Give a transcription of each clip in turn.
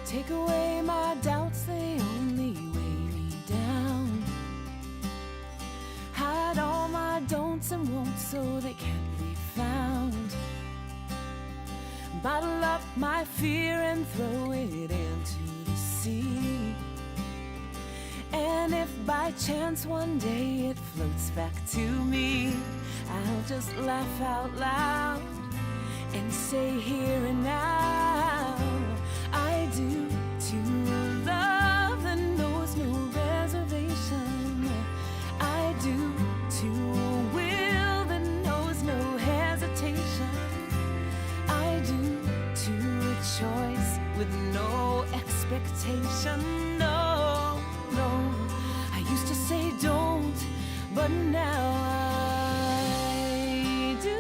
Take away my doubts, they only weigh me down. Hide all my don'ts and won'ts so they can't be found. Bottle up my fear and throw it into the sea. And if by chance one day it floats back to me, I'll just laugh out loud and say here and now, I do to a love that knows no reservation. I do to a will that knows no hesitation. I do to a choice with no expectation. No, no, I used to say don't, but now I do.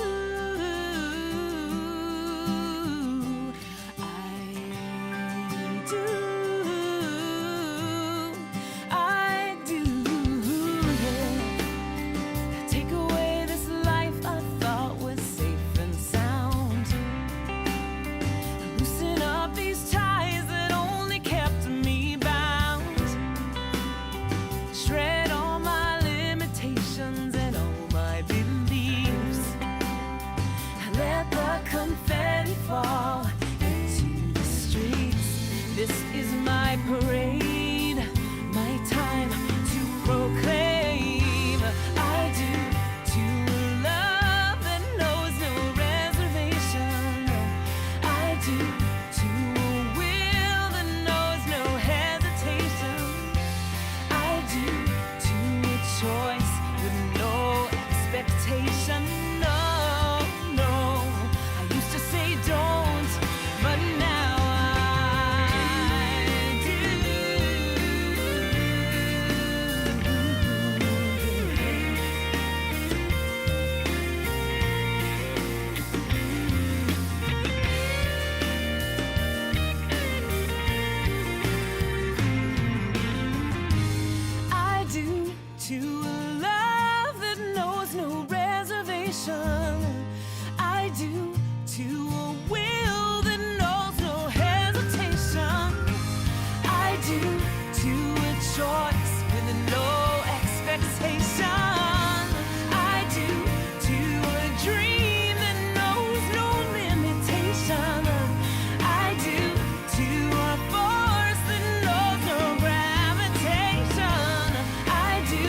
Fall into the streets. This is my parade, my time to proclaim. I do to a love that knows no reservation. I do to a will that knows no hesitation. I do to a choice with no expectation. I do to a will that knows no hesitation. I do to a choice with no expectation. I do to a dream that knows no limitation. I do to a force that knows no gravitation. I do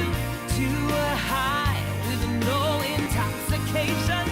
to a high with no intoxication.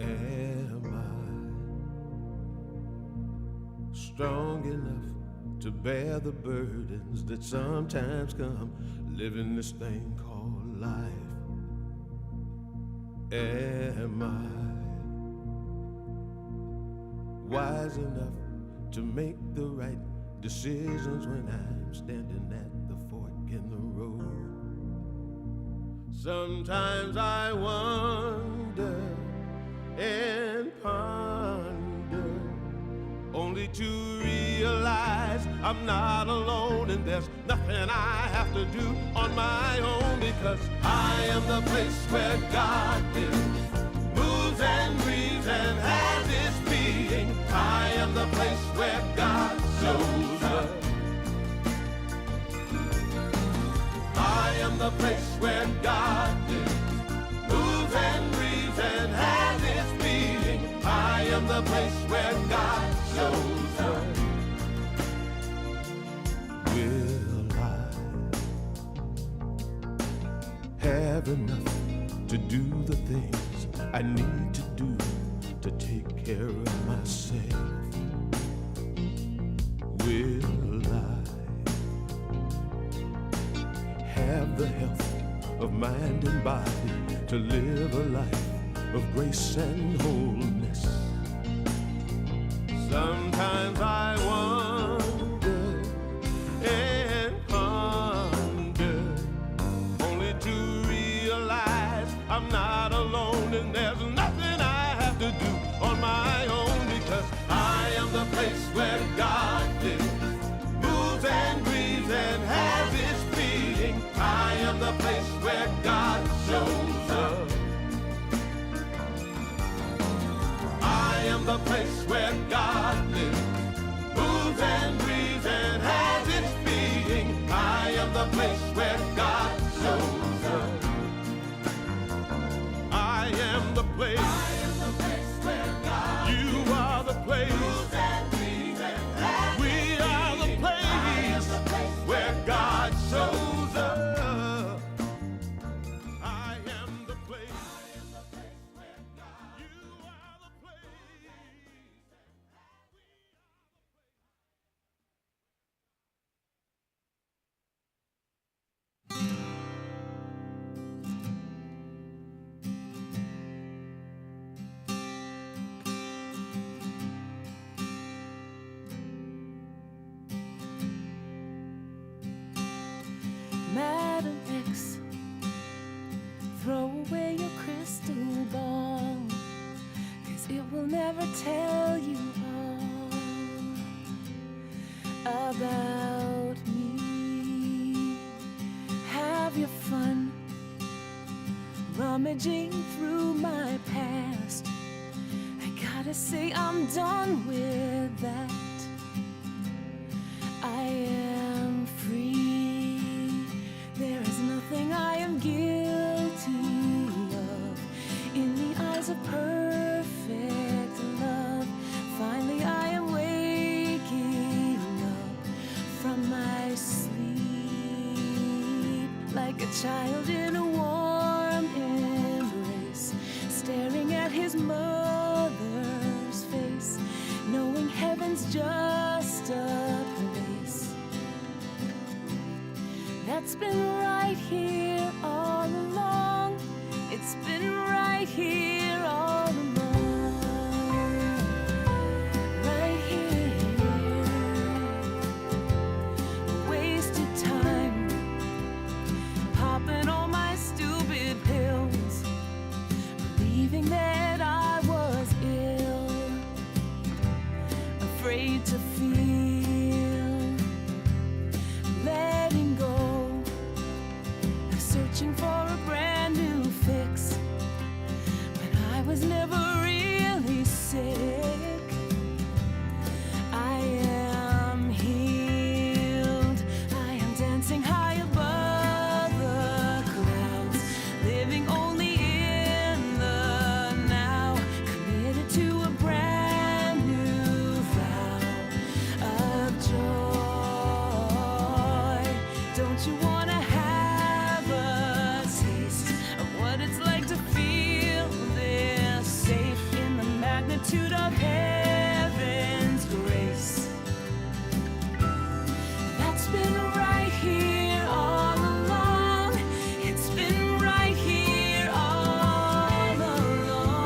Am I strong enough to bear the burdens that sometimes come living this thing called life? Am I wise enough to make the right decisions when I'm standing at the fork in the road? Sometimes I wonder and ponder, only to realize I'm not alone, and there's nothing I have to do on my own, because I am the place where God lives, moves and breathes and has his being. the place where God lives, moves and breathes and has its being. I am the place where God shows up. Will I have enough to do the things I need to do to take care of myself? Will I have the health of mind and body to live a life of grace and wholeness? Sometimes I wonder and ponder, only to realize I'm not alone, and there's nothing I have to do on my own, because I am the place where God lives, moves and breathes and has its being. I am the place where God shows up. I am the place where God lives, moves and breathes and has its being. I am the place where God shows up. I am the place. I am the place where God. You are the place. Moves and breathes and has we its are being. The place. I am the place where God shows up. I am the place. I am the place where God. You are the place. Madam X, throw away your crystal ball, 'cause it will never tell you all about me. Have your fun rummaging through my past. I gotta say I'm done with that. I am free. There is nothing I am guilty of in the eyes of perfect love. Finally I am waking up from my sleep, like a child in a warm embrace, staring at his mother's face, knowing heaven's just a place that's been right here all along. It's been right here all along. Right here. Wasted time popping all my stupid pills, believing that I was ill, afraid to feel, letting go, searching for a brand new fix, but I was never really sick. I am healed. I am dancing high above the clouds, living only in the now, committed to a brand new vow of joy. Don't you wanna have a taste of what it's like to feel this safe in the magnitude of heaven's grace? That's been right here all along. It's been right here all along.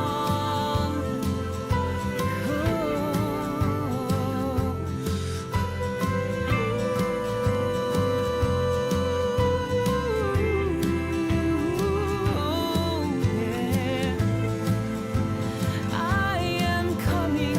I am coming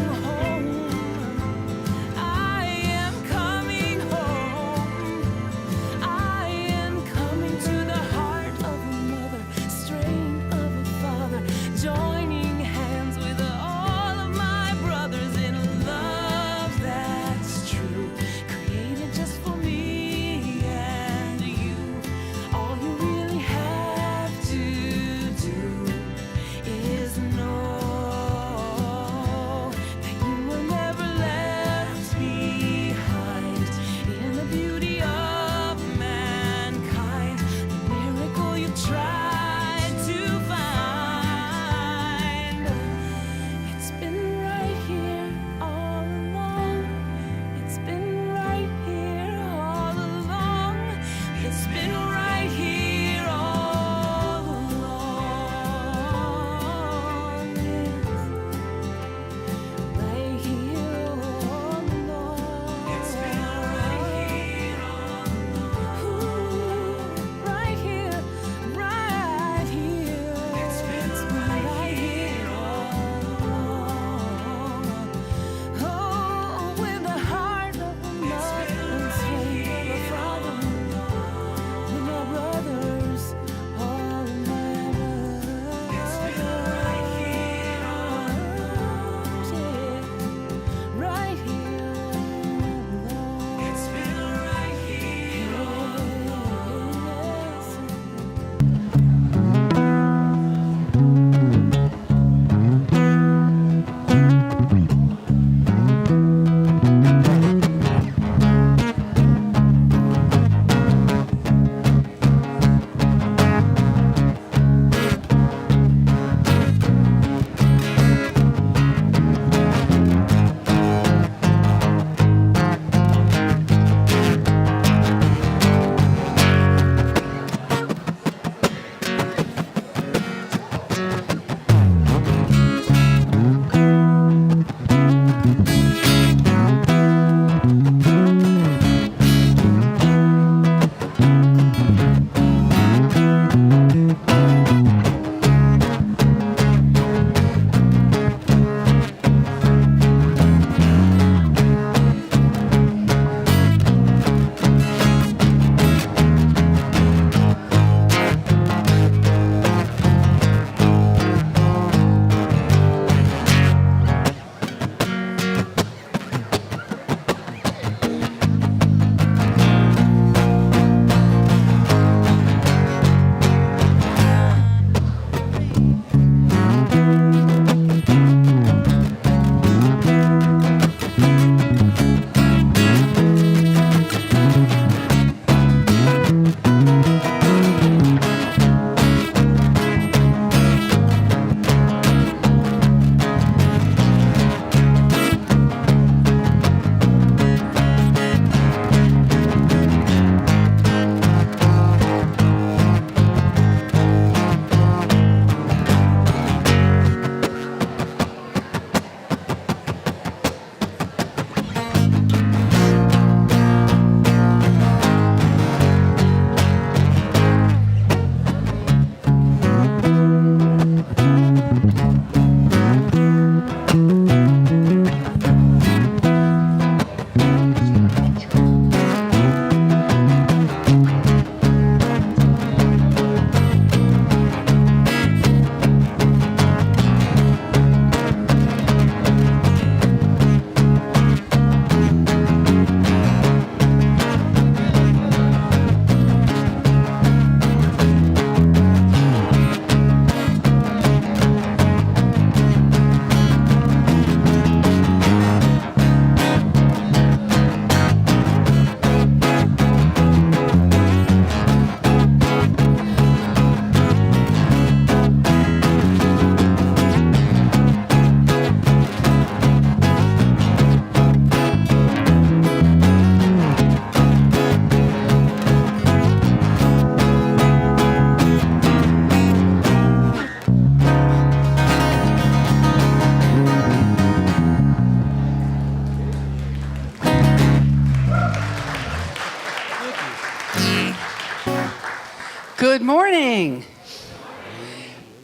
Good morning.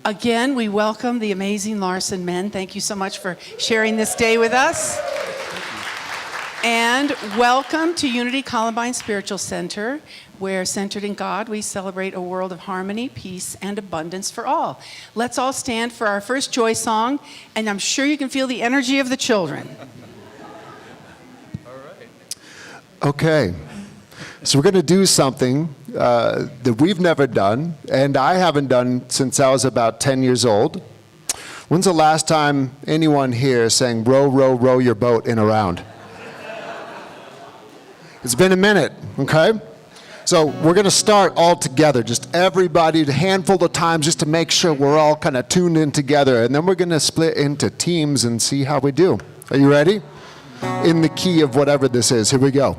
Again, we welcome the amazing Larson men. Thank you so much for sharing this day with us. And welcome to Unity Columbine Spiritual Center, where centered in God, we celebrate a world of harmony, peace, and abundance for all. Let's all stand for our first joy song, and I'm sure you can feel the energy of the children. All right. Okay. So we're going to do something that we've never done, and I haven't done since I was about 10 years old. When's the last time anyone here sang "Row, row, row your boat in a round"? It's been a minute, okay? So we're going to start all together, just everybody, a handful of times, just to make sure we're all kind of tuned in together, and then we're going to split into teams and see how we do. Are you ready? In the key of whatever this is. Here we go.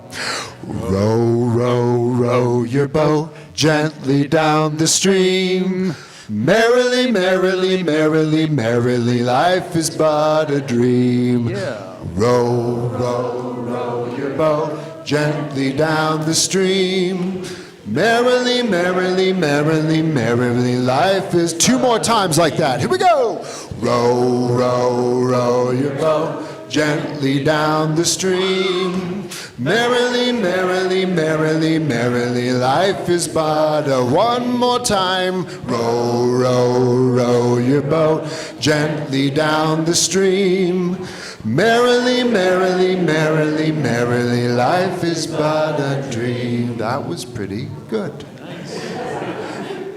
Row, row, row your boat gently down the stream. Merrily, merrily, merrily, merrily, life is but a dream. Yeah. Row, row, row your boat gently down the stream. Merrily, merrily, merrily, merrily, life is... Two more times like that. Here we go. Row, row, row your boat gently down the stream. Merrily, merrily, merrily, merrily, life is but a... One more time. Row, row, row your boat gently down the stream. Merrily, merrily, merrily, merrily, life is but a dream. That was pretty good.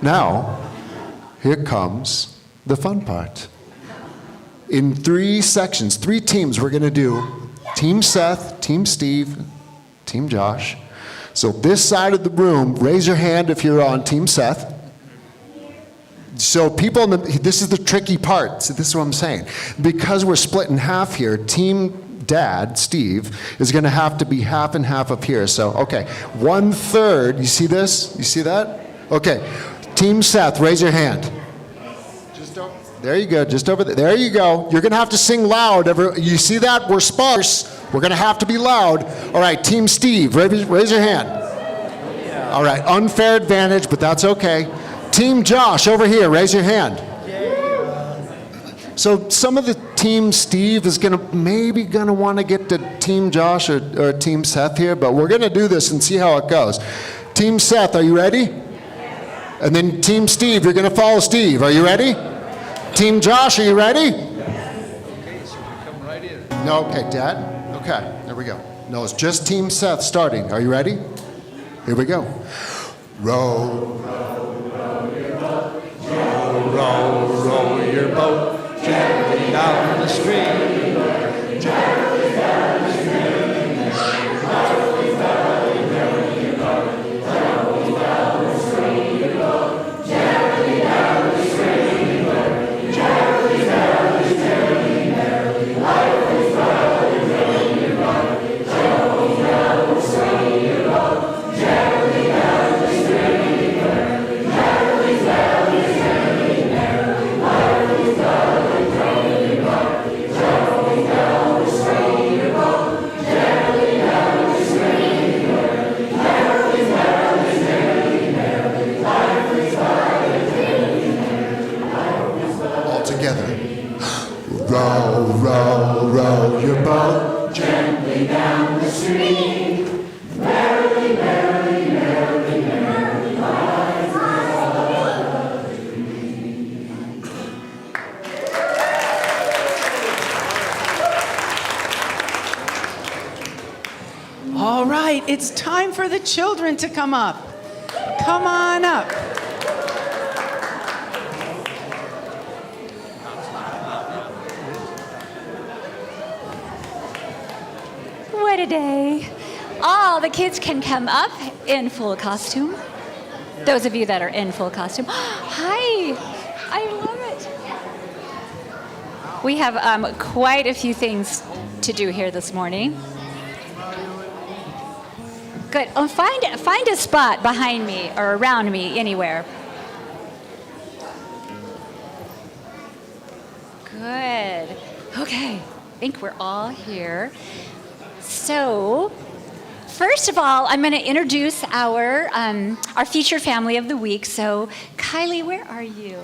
Now, here comes the fun part. In 3 sections, 3 teams we're going to do. Team Seth, Team Steve, Team Josh. So this side of the room, raise your hand if you're on Team Seth. So people, this is the tricky part. So this is what I'm saying. Because we're split in half here, Team Dad, Steve, is going to have to be half and half up here. So, okay, 1/3. You see this? You see that? Okay. Team Seth, raise your hand. There you go, just over there. There you go. You're going to have to sing loud. You see that? We're sparse. We're going to have to be loud. All right, Team Steve, raise your hand. All right, unfair advantage, but that's okay. Team Josh, over here, raise your hand. So some of the Team Steve is maybe going to want to get to Team Josh or Team Seth here, but we're going to do this and see how it goes. Team Seth, are you ready? And then Team Steve, you're going to follow Steve. Are you ready? Team Josh, are you ready? Okay, so we come right in. No, okay, Dad? Okay, there we go. No, it's just Team Seth starting. Are you ready? Here we go. Row, row, row your boat. Row, row, row your boat. Gently down the stream. Gently down the stream. Merrily, merrily, merrily your boat. Gently down the stream. Gently down the stream. Row, row, row your boat gently down the stream. Merrily, merrily, merrily, merrily, life is a dream. All right, it's time for the children to come up. Come on up. What a day. All the kids can come up in full costume. Those of you that are in full costume. Hi, I love it. We have quite a few things to do here this morning. Good. Oh, find a spot behind me or around me, anywhere. Good. Okay. I think we're all here. So, first of all, I'm going to introduce our featured family of the week. So, Kylie, where are you?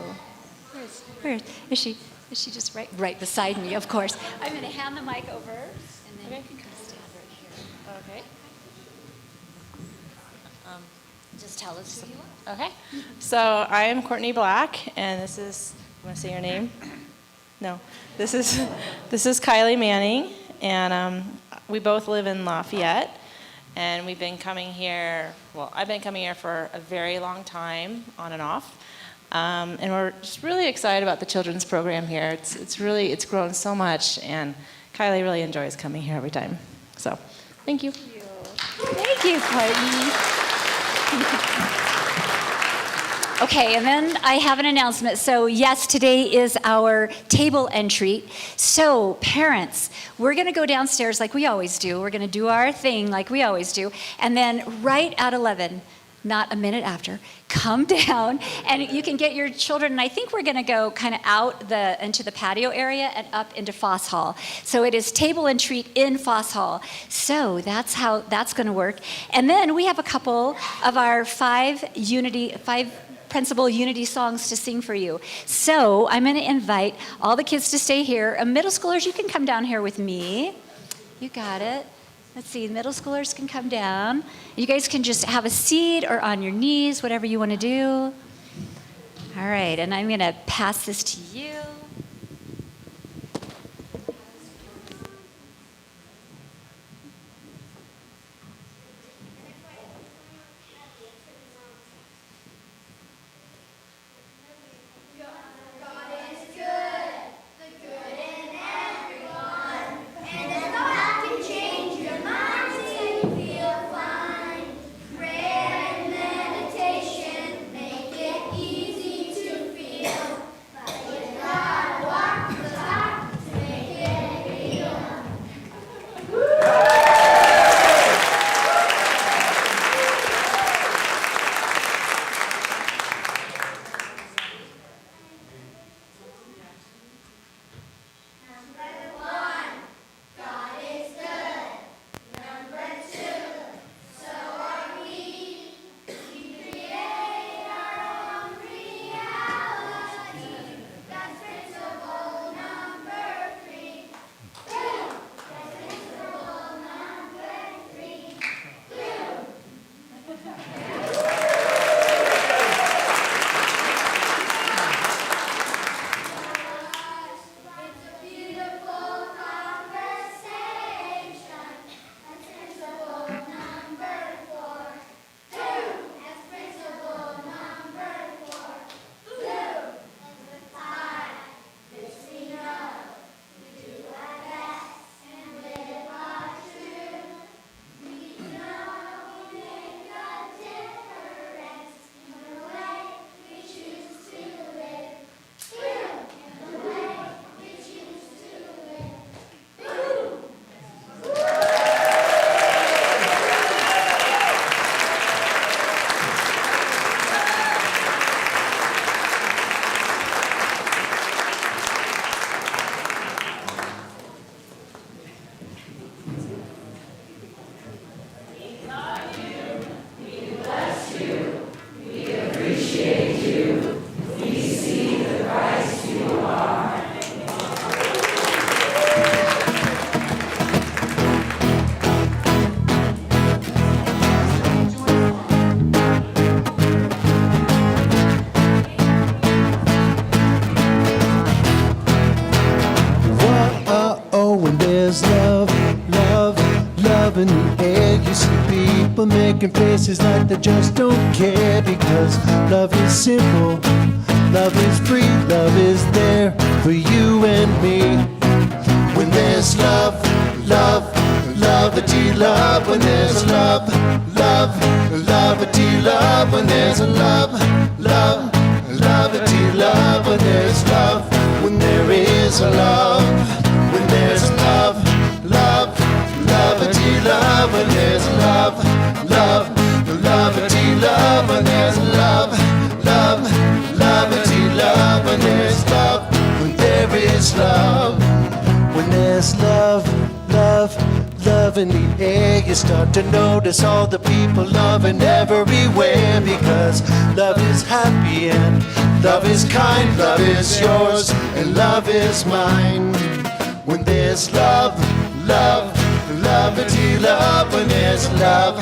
Where is she? Is she just right beside me? Of course. I'm going to hand the mic over, and then you can come stand right here. Okay. Just tell us who you are. Okay. So I am Courtney Black, and this is. You want to say your name? No. This is Kylie Manning, and we both live in Lafayette, and we've been coming here. Well, I've been coming here for a very long time, on and off. And we're just really excited about the children's program here. It's grown so much, and Kylie really enjoys coming here every time. So, thank you. Thank you, Courtney. Okay, and then I have an announcement. So yes, today is our table entry. So parents, we're gonna go downstairs like we always do. We're gonna do our thing like we always do. And then right at 11, not a minute after, come down and you can get your children. And I think we're gonna go kind of out into the patio area and up into Foss Hall. So it is table and treat in Foss Hall. So that's how that's gonna work. And then we have a couple of our five principal unity songs to sing for you. So I'm gonna invite all the kids to stay here. Middle schoolers, you can come down here with me. You got it. Let's see, middle schoolers can come down. You guys can just have a seat or on your knees, whatever you want to do. All right, and I'm going to pass this to you. in the air. You see people making faces like they just don't care, because love is simple, love is free, love is there for you and me. When there's love, love, love-a-dee love. When there's love, love, love-a-dee love. When there's a love, love, love-a-dee love. When there's love, when there is a love. When there's love, love, love-a-dee love. When there's love, love, love-a-dee love. When there's love, love, love-a-dee love. When there's love, when there is love. When there's love, love, love. love in the air, you start to notice all the people loving everywhere, because love is happy and love is kind, love is yours and love is mine. When there's love, love, lovity love, when there's love,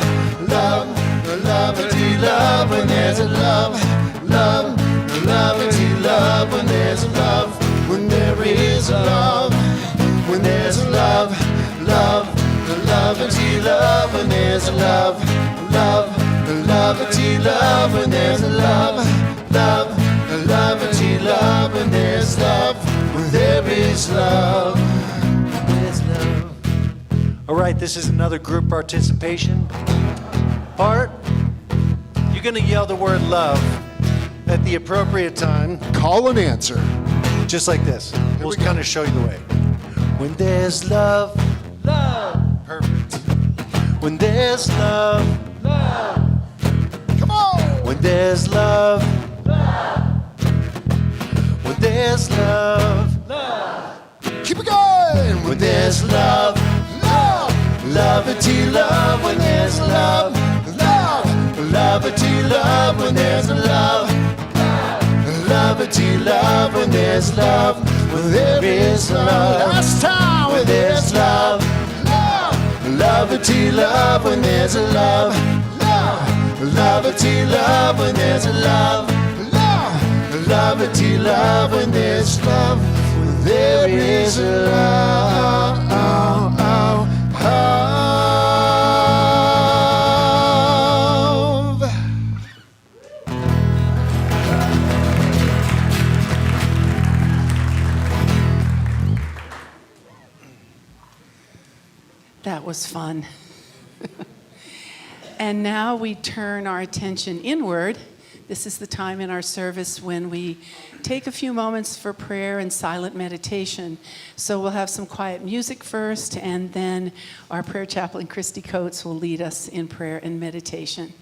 love, lovity love, when there's a love, love, lovity love, when there's love, when there is love, when there's love, love, lovity love, when there's love, love, lovity love, when there's love, love, lovity love, when there's love, when there is love, there's love. All right, this is another group participation part. You're gonna yell the word love at the appropriate time, Call and answer. just like this. We'll kind of show you the way. When there's love, love, perfect. When there's love, love, Come on. when there's love, love, when there's love, love, Keep it going. when there's love, love, lovity love, when there's love, love, lovity love, when there's love, lovity love, when there's love, when there is love. Last time. When there's love, love, lovity love, when there's a love, love, lovity love, when there's a love, love, lovity love, when there's love, when there is love. That was fun. And now we turn our attention inward. This is the time in our service when we take a few moments for prayer and silent meditation. So we'll have some quiet music first, and then our prayer chaplain, Christy Coates, will lead us in prayer and meditation.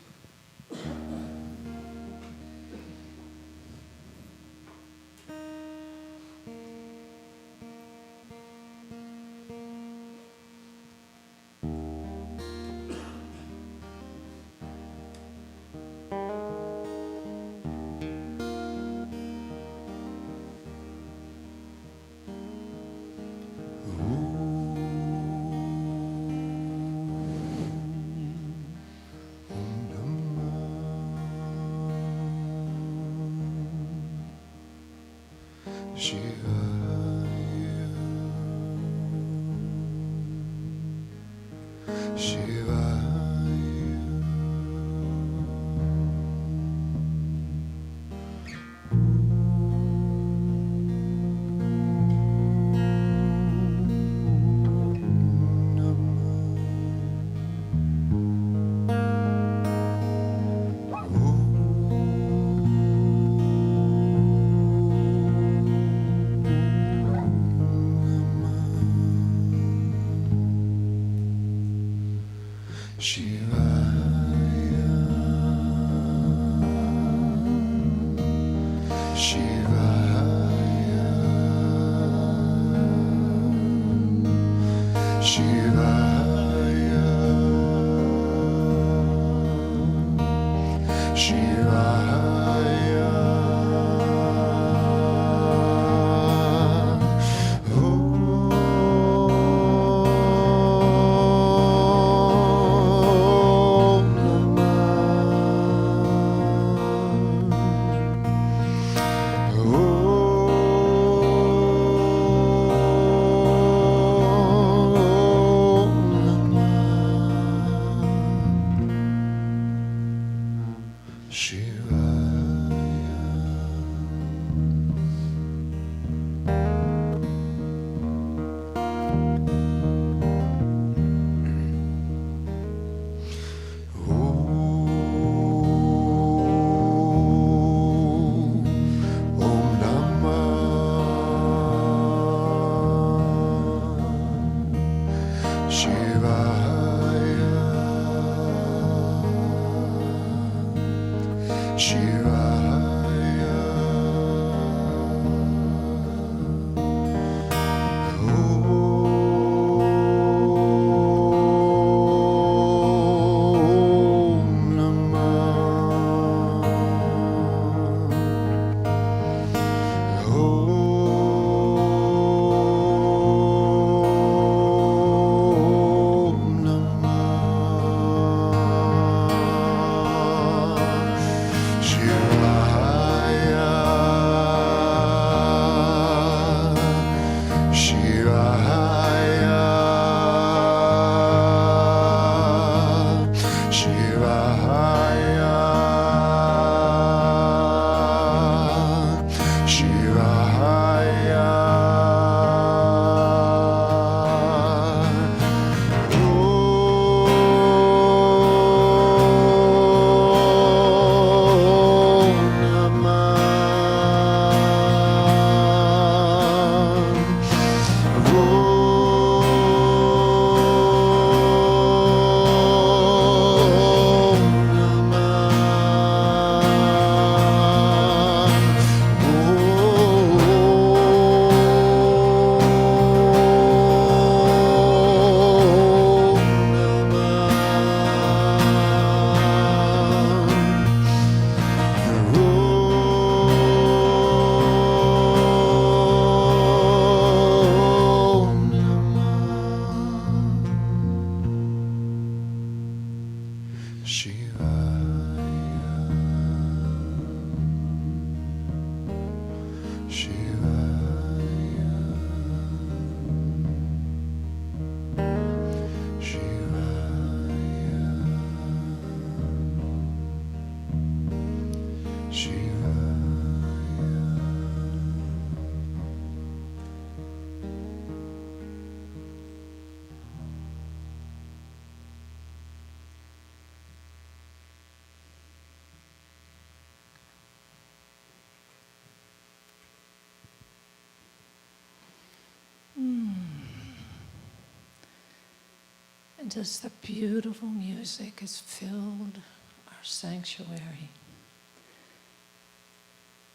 And as the beautiful music has filled our sanctuary,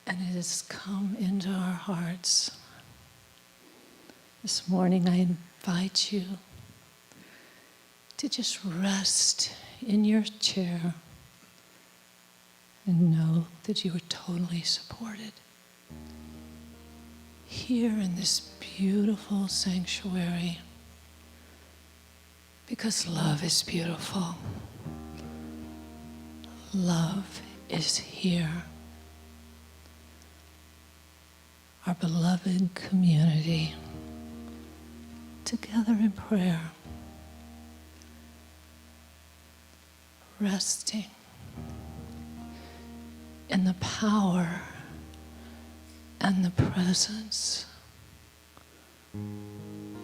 and it has come into our hearts, this morning I invite you to just rest in your chair and know that you are totally supported here in this beautiful sanctuary, because love is beautiful. Love is here. Our beloved community, together in prayer, resting in the power and the presence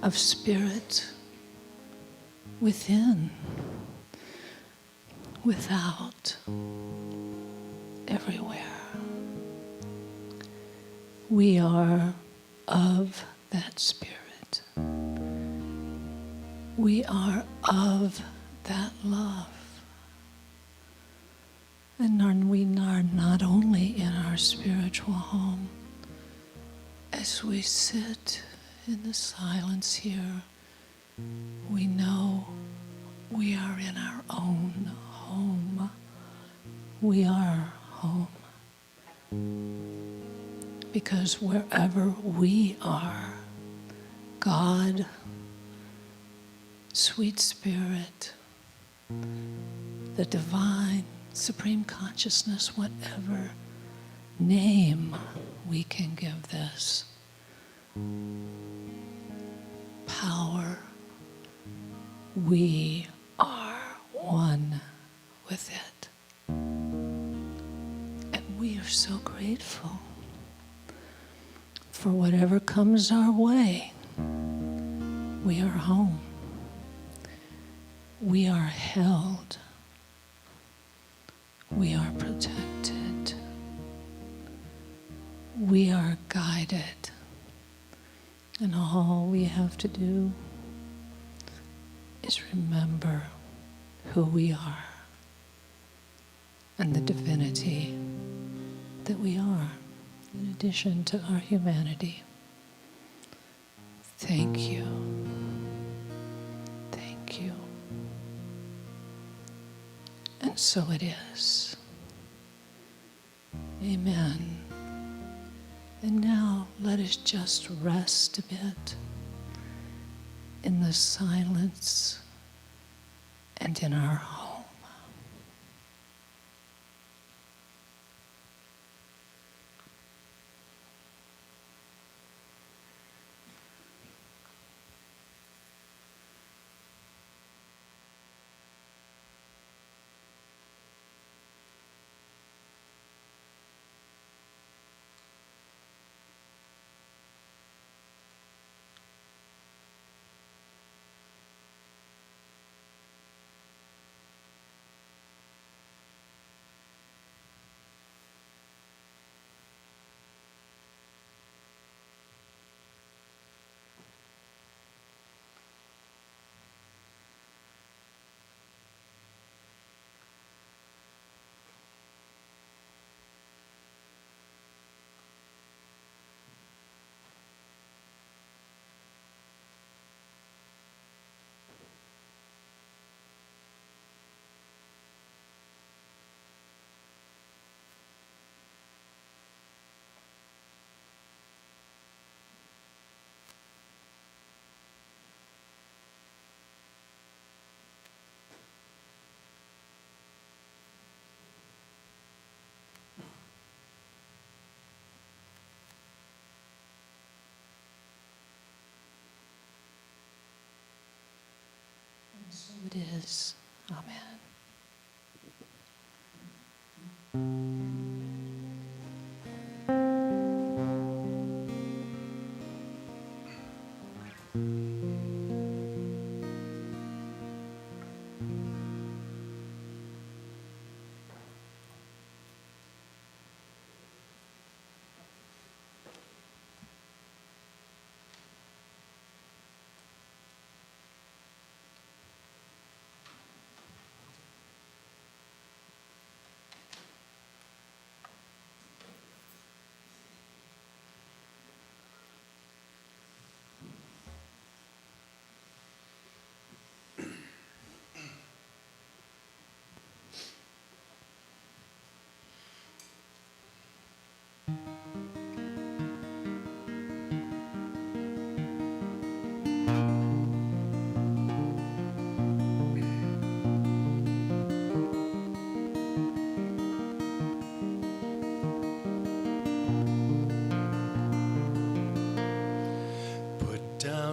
of Spirit within, without, everywhere. We are of that Spirit. We are of that love. And we are not only in our spiritual home, as we sit in the silence here, we know we are in our own home. We are home. Because wherever we are, God, sweet Spirit, the divine, supreme consciousness, whatever name we can give this, power, we are one with it. And we are so grateful for whatever comes our way. We are home. We are held. We are protected. We are guided. And all we have to do is remember who we are and the divinity that we are, in addition to our humanity. Thank you. Thank you. And so it is. Amen. And now let us just rest a bit in the silence and in our home. And so it is. Amen.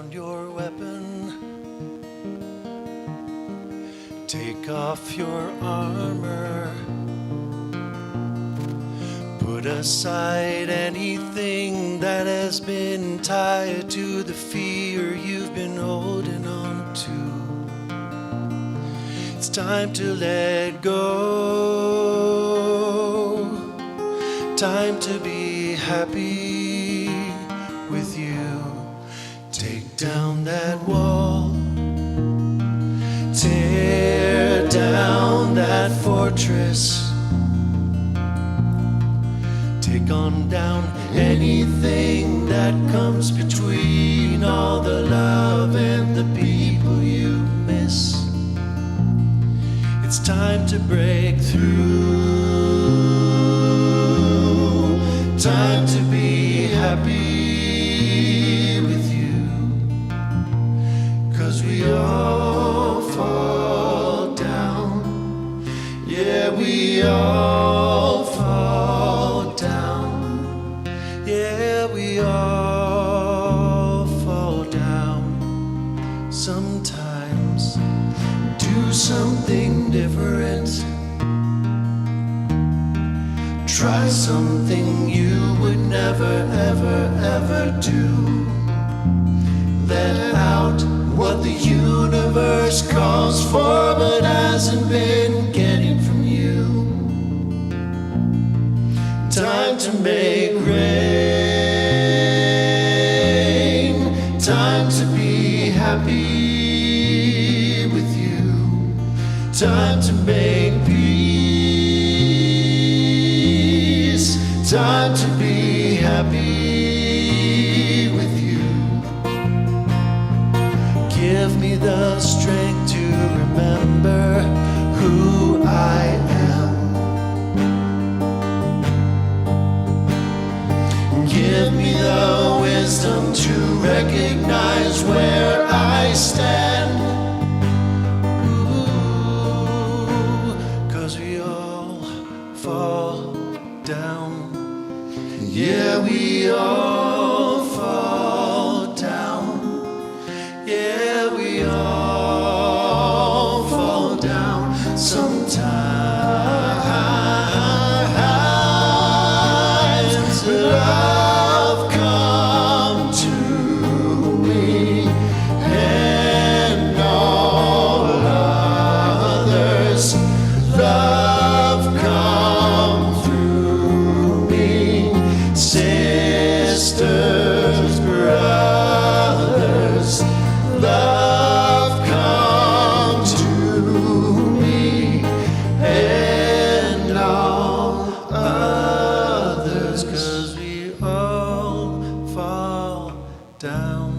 down your weapon. Take off your armor. Put aside anything that has been tied to the fear you've been holding on to. It's time to let go. Time to be happy with you. Take down that wall. Tear down that fortress. Take on down anything that comes between all the love and the people you miss. It's time to break through. Time to be happy with you. 'Cause we all fall down. Yeah, we all fall down. Yeah, we all fall down. Sometimes do something different. Try something you would never, ever, ever do. Let out what the universe calls for but hasn't been getting from you. Time to make rain. Time to be happy with you. Time to make peace. Time to be happy with you. Give me the strength to remember who I am. Give me the wisdom to recognize where I stand. Ooh, 'cause we all fall down. Yeah, we all fall down. Yeah, we all fall down sometimes. Love come to me and all others. Love come through me. Sisters, brothers, love comes to me and all others, 'cause we all fall down.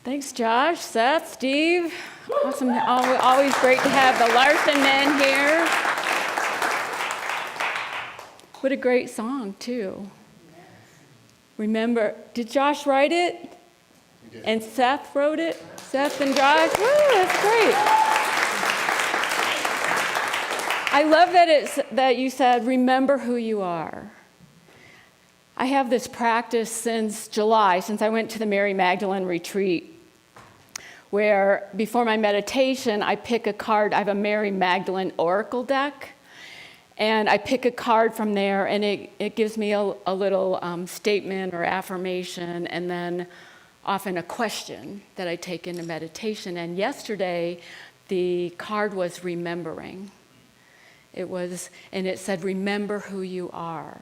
Thanks, Josh, Seth, Steve. Awesome. Always great to have the Larson men here. What a great song, too. Remember, did Josh write it? He did. And Seth wrote it? Seth and Josh? Woo, that's great. I love that you said, remember who you are. I have this practice since July, since I went to the Mary Magdalene retreat, where before my meditation, I pick a card. I have a Mary Magdalene oracle deck, and I pick a card from there, and it gives me a little statement or affirmation, and then often a question that I take into meditation. And yesterday, the card was remembering. And it said, remember who you are.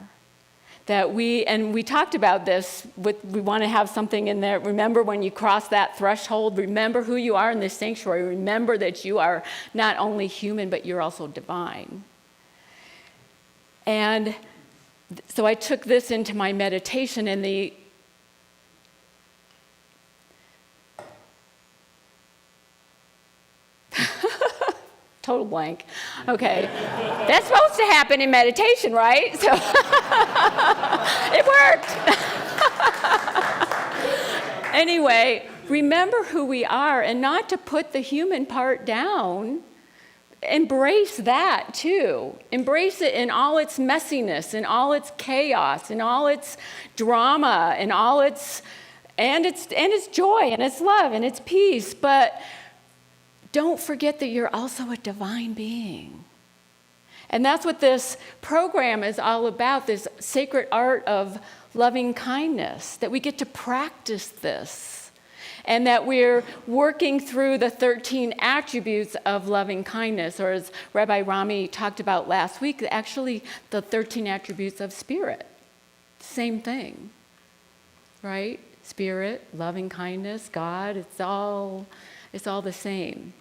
We talked about this, we want to have something in there. Remember when you cross that threshold, remember who you are in this sanctuary. Remember that you are not only human, but you're also divine. And so I took this into my meditation, and Total blank. Okay. That's supposed to happen in meditation, right? So it worked. Anyway, remember who we are and not to put the human part down. Embrace that too. Embrace it in all its messiness, in all its chaos, in all its drama, in all its joy and its love and its peace. But don't forget that you're also a divine being. And that's what this program is all about, this sacred art of loving kindness, that we get to practice this, and that we're working through the 13 attributes of loving kindness, or as Rabbi Rami talked about last week, actually the 13 attributes of spirit. Same thing, right? Spirit, loving kindness, God, it's all the same.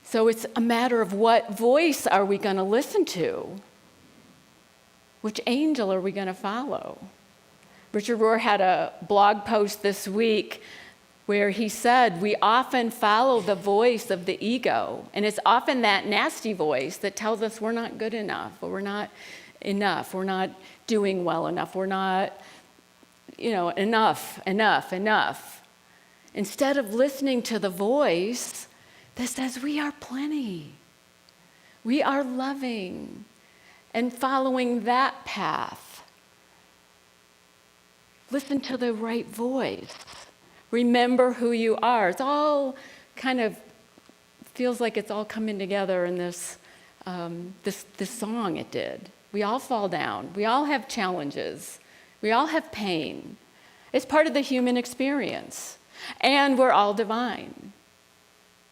So it's a matter of what voice are we going to listen to? Which angel are we going to follow? Richard Rohr had a blog post this week where he said, we often follow the voice of the ego, and it's often that nasty voice that tells us we're not good enough, or we're not enough, we're not doing well enough, we're not, enough. Instead of listening to the voice that says we are plenty, we are loving, and following that path. Listen to the right voice. Remember who you are. It's all kind of feels like it's all coming together in this song it did. We all fall down. We all have challenges. We all have pain. It's part of the human experience. And we're all divine.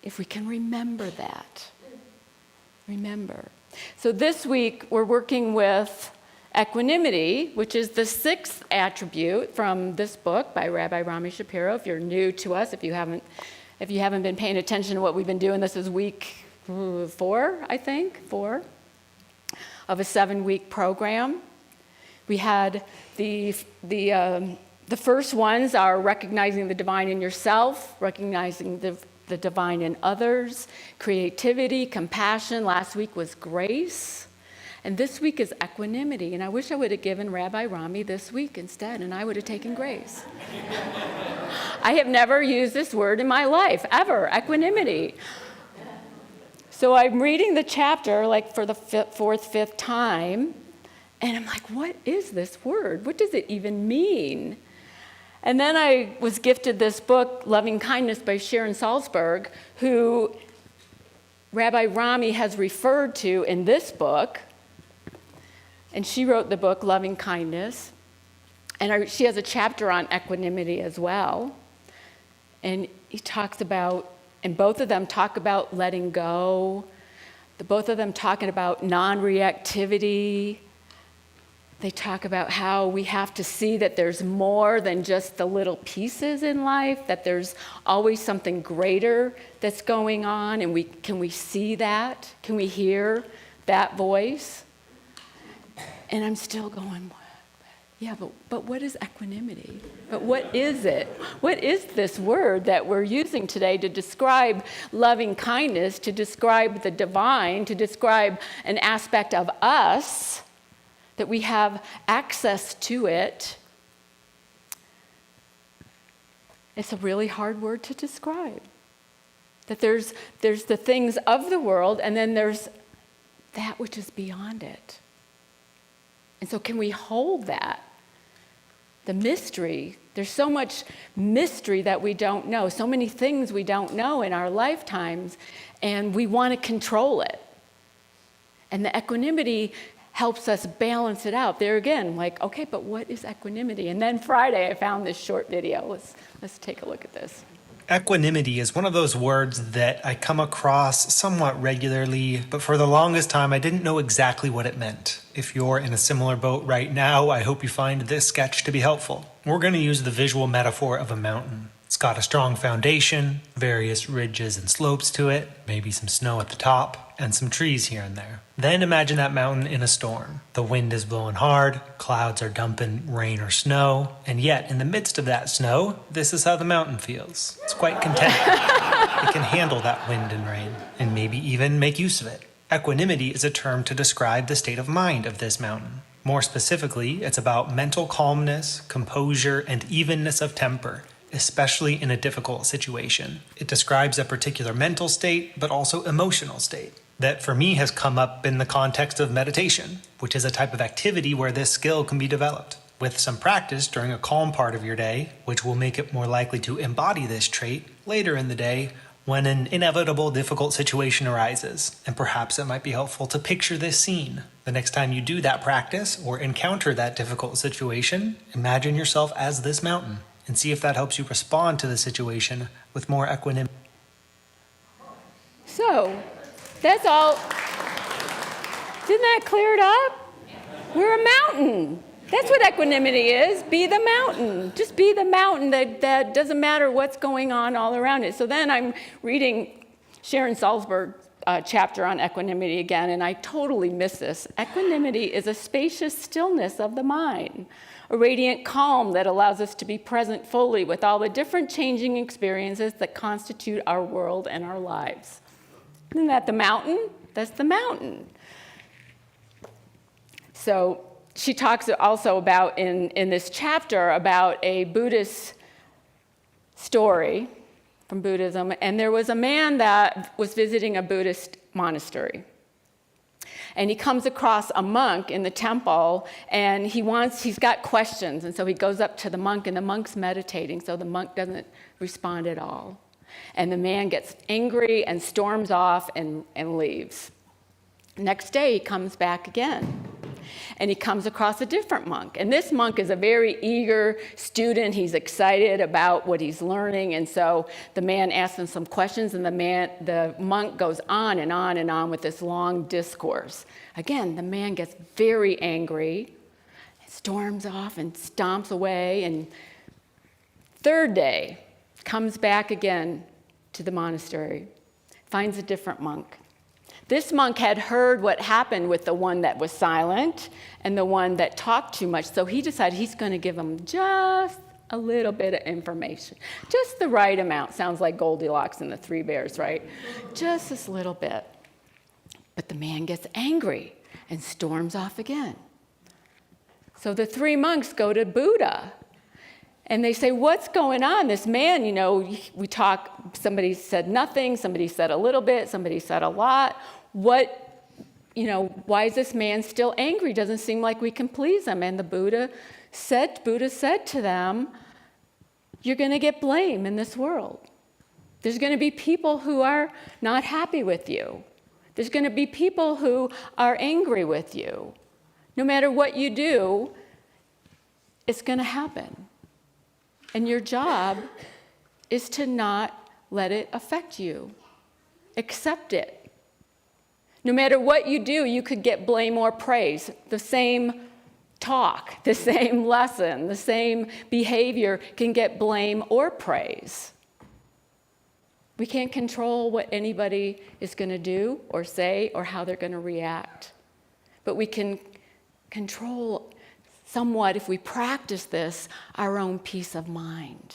If we can remember that. Remember. So this week we're working with equanimity, which is the 6th attribute from this book by Rabbi Rami Shapiro. If you're new to us, if you haven't been paying attention to what we've been doing, this is week 4, I think, 4 of a 7-week program. We had the first ones are recognizing the divine in yourself, recognizing the divine in others, creativity, compassion. Last week was grace. And this week is equanimity. And I wish I would have given Rabbi Rami this week instead, and I would have taken grace. I have never used this word in my life, ever, equanimity. So I'm reading the chapter like for the 4th, 5th time, and I'm like, what is this word? What does it even mean? And then I was gifted this book, Loving Kindness by Sharon Salzberg, who Rabbi Rami has referred to in this book. And she wrote the book, Loving Kindness. And she has a chapter on equanimity as well. And he talks about, and both of them talk about letting go. Both of them talking about non-reactivity. They talk about how we have to see that there's more than just the little pieces in life, that there's always something greater that's going on, and can we see that? Can we hear that voice? And I'm still going, yeah, but what is equanimity? But what is it? What is this word that we're using today to describe loving kindness, to describe the divine, to describe an aspect of us, that we have access to it? It's a really hard word to describe. That there's the things of the world, and then there's that which is beyond it. And so can we hold that? The mystery, there's so much mystery that we don't know, so many things we don't know in our lifetimes, and we want to control it. And the equanimity helps us balance it out. There again, like, okay, but what is equanimity? And then Friday I found this short video. Let's take a look at this. Equanimity is one of those words that I come across somewhat regularly, but for the longest time I didn't know exactly what it meant. If you're in a similar boat right now, I hope you find this sketch to be helpful. We're going to use the visual metaphor of a mountain. It's got a strong foundation, various ridges and slopes to it, maybe some snow at the top, and some trees here and there. Then imagine that mountain in a storm. The wind is blowing hard, clouds are dumping rain or snow, and yet in the midst of that snow, this is how the mountain feels. It's quite content. it can handle that wind and rain, and maybe even make use of it. Equanimity is a term to describe the state of mind of this mountain. More specifically, it's about mental calmness, composure, and evenness of temper, especially in a difficult situation. It describes a particular mental state, but also emotional state, that for me has come up in the context of meditation, which is a type of activity where this skill can be developed. With some practice during a calm part of your day, which will make it more likely to embody this trait later in the day when an inevitable difficult situation arises. And perhaps it might be helpful to picture this scene. The next time you do that practice or encounter that difficult situation, imagine yourself as this mountain and see if that helps you respond to the situation with more equanimity. So, that's all. Didn't that clear it up? We're a mountain. That's what equanimity is. Be the mountain. Just be the mountain that doesn't matter what's going on all around it. So then I'm reading Sharon Salzberg's chapter on equanimity again, and I totally miss this. Equanimity is a spacious stillness of the mind, a radiant calm that allows us to be present fully with all the different changing experiences that constitute our world and our lives. Isn't that the mountain? That's the mountain. So she talks also about, in this chapter, about a Buddhist story from Buddhism, and there was a man that was visiting a Buddhist monastery. And he comes across a monk in the temple, and he's got questions, and so he goes up to the monk, and the monk's meditating, so the monk doesn't respond at all. And the man gets angry and storms off and leaves. Next day, he comes back again. And he comes across a different monk. And this monk is a very eager student. He's excited about what he's learning. And so the man asks him some questions, and the monk goes on and on and on with this long discourse. Again, the man gets very angry, storms off and stomps away. And third day, comes back again to the monastery, finds a different monk. This monk had heard what happened with the one that was silent and the one that talked too much, so he decided he's going to give him just a little bit of information. Just the right amount. Sounds like Goldilocks and the Three Bears, right? Just this little bit. But the man gets angry and storms off again. So the three monks go to Buddha. And they say, what's going on? This man, we talk, somebody said nothing, somebody said a little bit, somebody said a lot. Why is this man still angry? Doesn't seem like we can please him. And the Buddha said to them, you're going to get blame in this world. There's going to be people who are not happy with you. There's going to be people who are angry with you. No matter what you do, it's going to happen. And your job is to not let it affect you. Accept it. No matter what you do, you could get blame or praise. The same talk, the same lesson, the same behavior can get blame or praise. We can't control what anybody is going to do or say or how they're going to react. But we can control somewhat, if we practice this, our own peace of mind.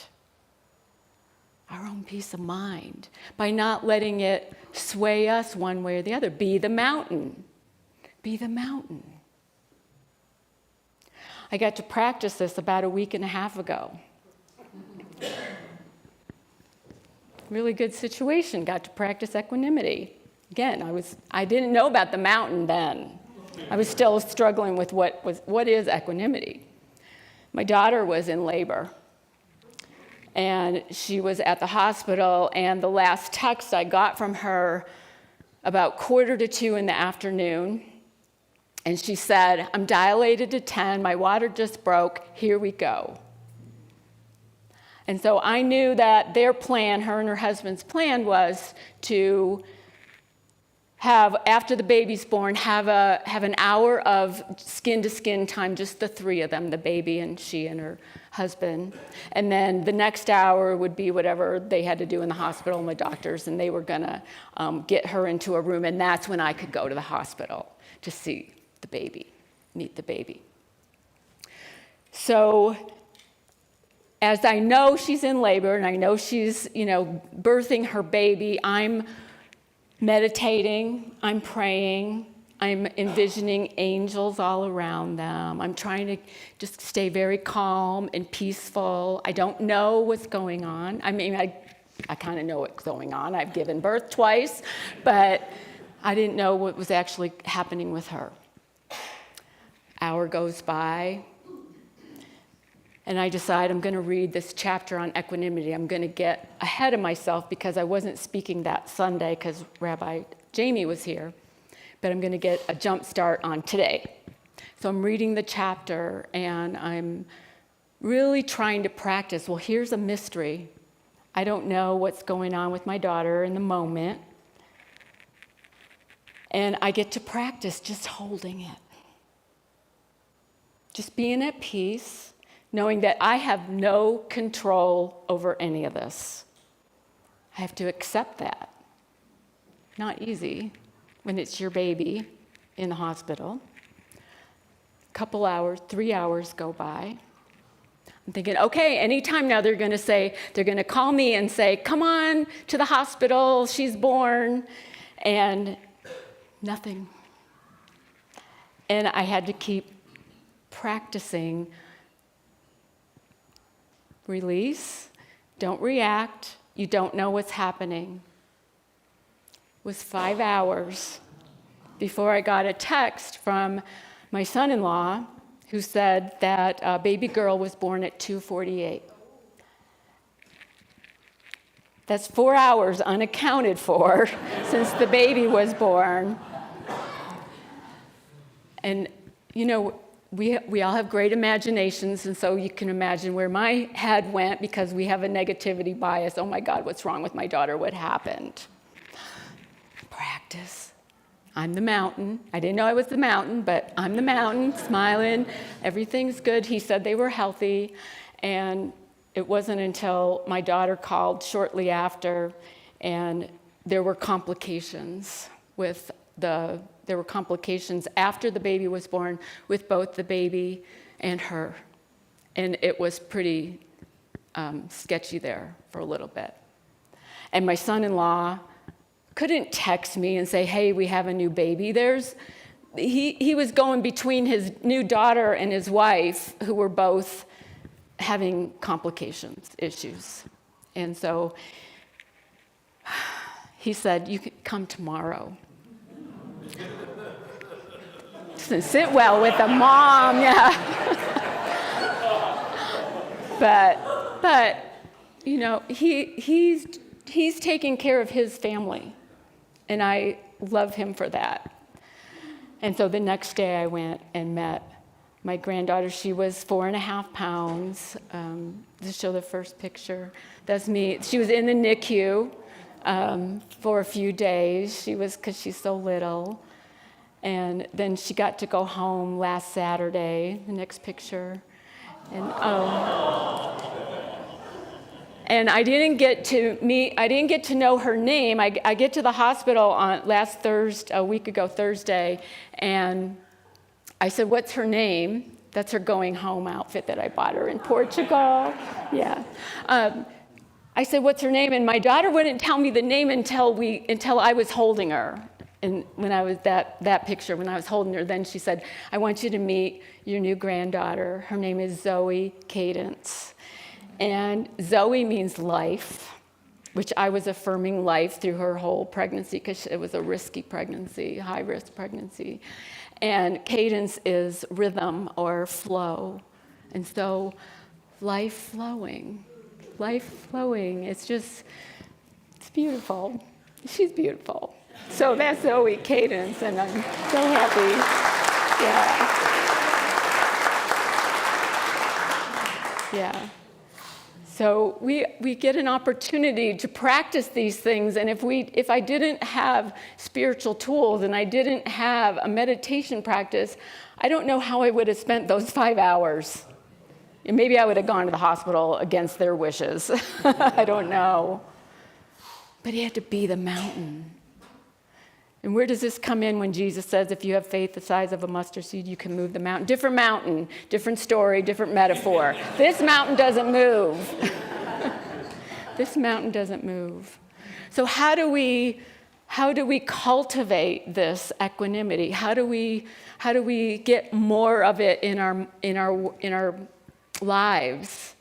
Our own peace of mind. By not letting it sway us one way or the other. Be the mountain. Be the mountain. I got to practice this about a week and a half ago. Really good situation. Got to practice equanimity. Again, I didn't know about the mountain then. I was still struggling with what is equanimity. My daughter was in labor, and she was at the hospital, and the last text I got from her about 1:45 in the afternoon, and she said, I'm dilated to 10, my water just broke, here we go. And so I knew that their plan, her and her husband's plan, was to have, after the baby's born, have an hour of skin-to-skin time, just the three of them, the baby and she and her husband. And then the next hour would be whatever they had to do in the hospital and the doctors, and they were going to get her into a room, and that's when I could go to the hospital to see the baby, meet the baby. So as I know she's in labor and I know she's, birthing her baby, I'm meditating, I'm praying, I'm envisioning angels all around them. I'm trying to just stay very calm and peaceful. I don't know what's going on. I mean, I kind of know what's going on. I've given birth twice, but I didn't know what was actually happening with her. Hour goes by, and I decide I'm going to read this chapter on equanimity. I'm going to get ahead of myself because I wasn't speaking that Sunday because Rabbi Jamie was here, but I'm going to get a jump start on today. So I'm reading the chapter, and I'm really trying to practice. Well, here's a mystery. I don't know what's going on with my daughter in the moment, and I get to practice just holding it. Just being at peace, knowing that I have no control over any of this. I have to accept that. Not easy when it's your baby in the hospital. A couple hours, 3 hours go by. I'm thinking, okay, anytime now they're going to call me and say, come on to the hospital, she's born, and nothing. And I had to keep practicing release, don't react, you don't know what's happening. It was 5 hours before I got a text from my son-in-law who said that a baby girl was born at 2:48. That's 4 hours unaccounted for since the baby was born. And, we all have great imaginations, and so you can imagine where my head went because we have a negativity bias. Oh my God, what's wrong with my daughter? What happened? Practice. I'm the mountain. I didn't know I was the mountain, but I'm the mountain, smiling. Everything's good. He said they were healthy, and it wasn't until my daughter called shortly after, and there were complications after the baby was born with both the baby and her. And it was pretty sketchy there for a little bit. And my son-in-law couldn't text me and say, hey, we have a new baby. He was going between his new daughter and his wife, who were both having issues. And so he said, you can come tomorrow. Doesn't sit well with a mom, yeah. but he's taking care of his family, and I love him for that. And so the next day I went and met my granddaughter. She was 4.5 pounds. To show the first picture, that's me. She was in the NICU for a few days. Because she's so little. And then she got to go home last Saturday, the next picture. And I didn't get to know her name. I get to the hospital on a week ago Thursday, and I said, what's her name? That's her going home outfit that I bought her in Portugal. Yeah. I said, what's her name? And my daughter wouldn't tell me the name until I was holding her. And when I was that picture, when I was holding her, then she said, I want you to meet your new granddaughter. Her name is Zoe Cadence. And Zoe means life, which I was affirming life through her whole pregnancy because it was a risky pregnancy, high-risk pregnancy. And cadence is rhythm or flow. And so life flowing. It's beautiful. She's beautiful. So that's Zoe Cadence, and I'm so happy. Yeah. So we get an opportunity to practice these things, and if I didn't have spiritual tools and I didn't have a meditation practice, I don't know how I would have spent those 5 hours. And maybe I would have gone to the hospital against their wishes. I don't know. But he had to be the mountain. And where does this come in when Jesus says, if you have faith the size of a mustard seed, you can move the mountain? Different mountain, different story, different metaphor. This mountain doesn't move. This mountain doesn't move. So how do we cultivate this equanimity? How do we get more of it in our lives?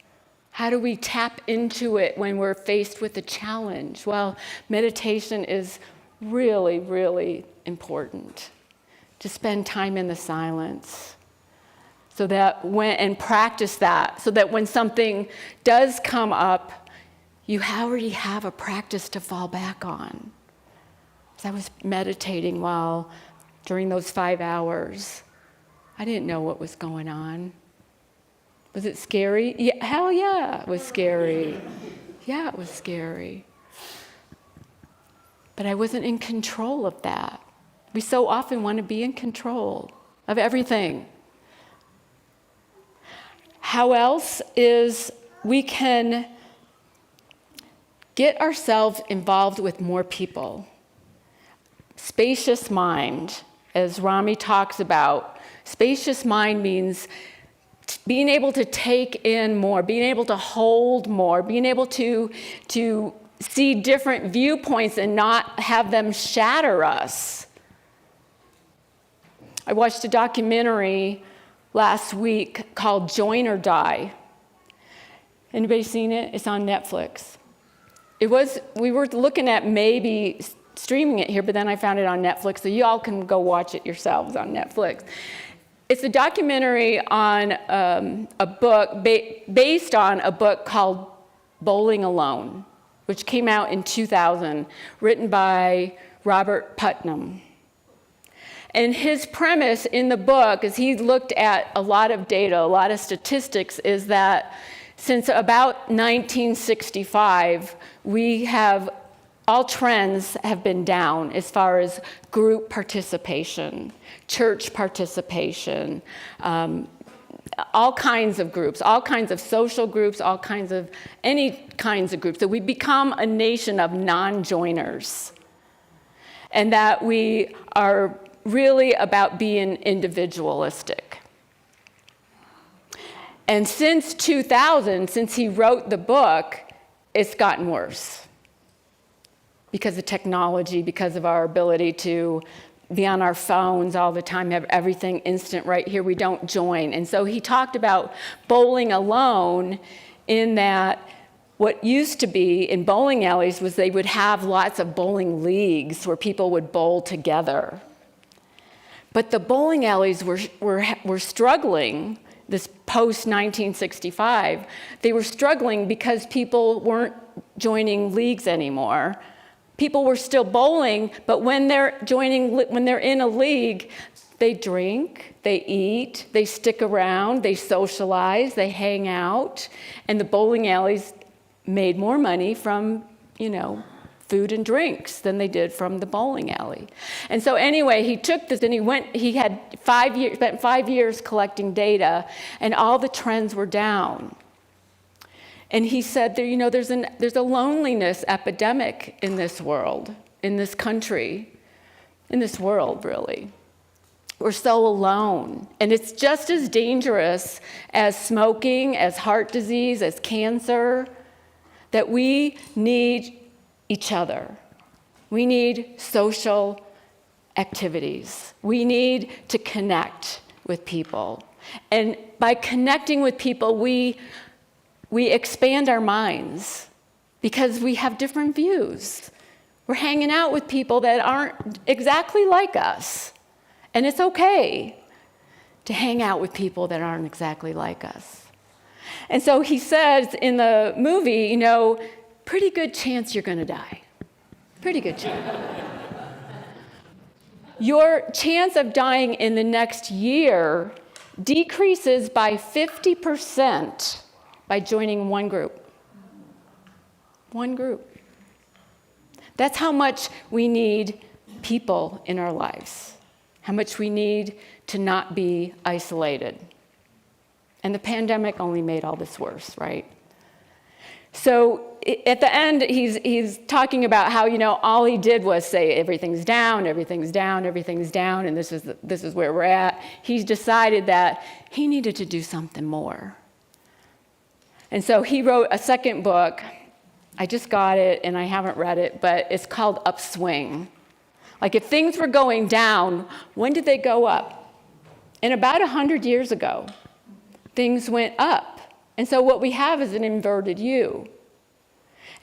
How do we tap into it when we're faced with a challenge? Well, meditation is really, really important, to spend time in the silence, so that and practice that, so that when something does come up, you already have a practice to fall back on. As I was meditating during those 5 hours, I didn't know what was going on. Was it scary? Yeah, hell yeah, it was scary. Yeah, it was scary. But I wasn't in control of that. We so often want to be in control of everything. How else is we can get ourselves involved with more people? Spacious mind, as Rami talks about. Spacious mind means being able to take in more, being able to hold more, being able to see different viewpoints and not have them shatter us. I watched a documentary last week called Join or Die. Anybody seen it? It's on Netflix. We were looking at maybe streaming it here, but then I found it on Netflix, so you all can go watch it yourselves on Netflix. It's a documentary on a book, based on a book called Bowling Alone, which came out in 2000, written by Robert Putnam. And his premise in the book, as he looked at a lot of data, a lot of statistics, is that since about 1965, all trends have been down as far as group participation, church participation, all kinds of groups, all kinds of social groups, any kinds of groups. So we become a nation of non-joiners. And that we are really about being individualistic. And since 2000, since he wrote the book, it's gotten worse. Because of technology, because of our ability to be on our phones all the time, have everything instant right here, we don't join. And so he talked about bowling alone, in that what used to be in bowling alleys was they would have lots of bowling leagues where people would bowl together. But the bowling alleys were struggling, this post-1965. They were struggling because people weren't joining leagues anymore. People were still bowling, but when they're in a league, they drink, they eat, they stick around, they socialize, they hang out, and the bowling alleys made more money from, food and drinks than they did from the bowling alley. And so anyway, he took this and he had spent 5 years collecting data, and all the trends were down. And he said, there's a loneliness epidemic in this world, in this country, in this world, really. We're so alone. And it's just as dangerous as smoking, as heart disease, as cancer, that we need each other. We need social activities. We need to connect with people. And by connecting with people, we expand our minds because we have different views. We're hanging out with people that aren't exactly like us. And it's okay to hang out with people that aren't exactly like us. And so he says in the movie, pretty good chance you're going to die. Pretty good chance. Your chance of dying in the next year decreases by 50% by joining one group. One group. That's how much we need people in our lives. How much we need to not be isolated. And the pandemic only made all this worse, right? So at the end, he's talking about how, all he did was say everything's down, everything's down, everything's down, and this is where we're at. He's decided that he needed to do something more. And so he wrote a second book. I just got it, and I haven't read it, but it's called Upswing. Like, if things were going down, when did they go up? And about 100 years ago, things went up. And so what we have is an inverted U.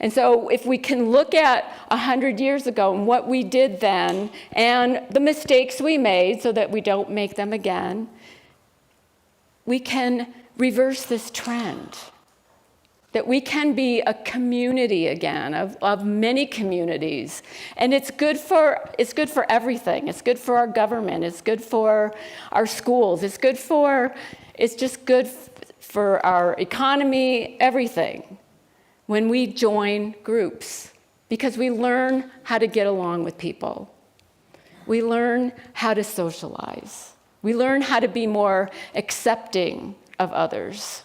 And so if we can look at 100 years ago and what we did then and the mistakes we made so that we don't make them again, we can reverse this trend. That we can be a community again, of many communities. And it's good for everything. It's good for our government. It's good for our schools. It's just good for our economy, everything. When we join groups, because we learn how to get along with people. We learn how to socialize. We learn how to be more accepting of others.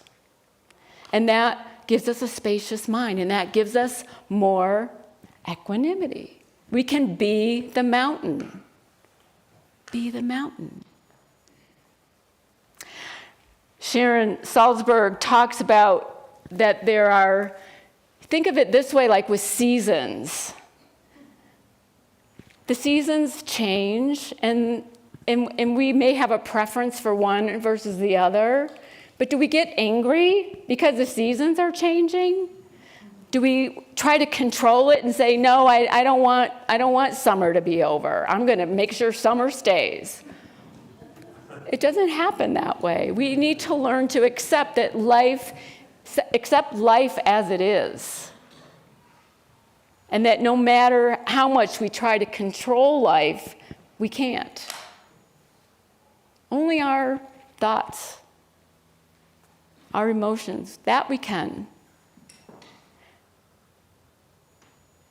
And that gives us a spacious mind, and that gives us more equanimity. We can be the mountain. Be the mountain. Sharon Salzberg talks about that there are, think of it this way, like with seasons. The seasons change, and we may have a preference for one versus the other, but do we get angry because the seasons are changing? Do we try to control it and say, no, I don't want summer to be over. I'm going to make sure summer stays. It doesn't happen that way. We need to learn to accept life as it is. And that no matter how much we try to control life, we can't. Only our thoughts, our emotions, that we can.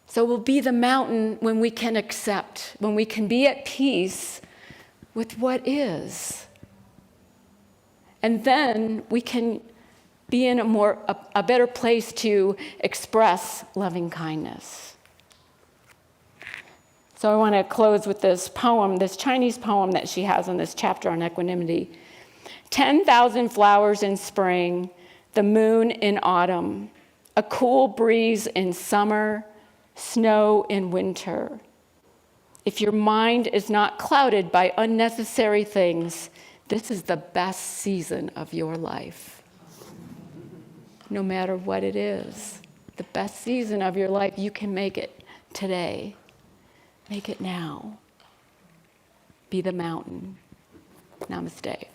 So we'll be the mountain when we can accept, when we can be at peace with what is. And then we can be in a better place to express loving kindness. So I want to close with this poem, this Chinese poem that she has in this chapter on equanimity. 10,000 flowers in spring, the moon in autumn, a cool breeze in summer, snow in winter. If your mind is not clouded by unnecessary things, this is the best season of your life. No matter what it is, the best season of your life, you can make it today. Make it now. Be the mountain. Namaste.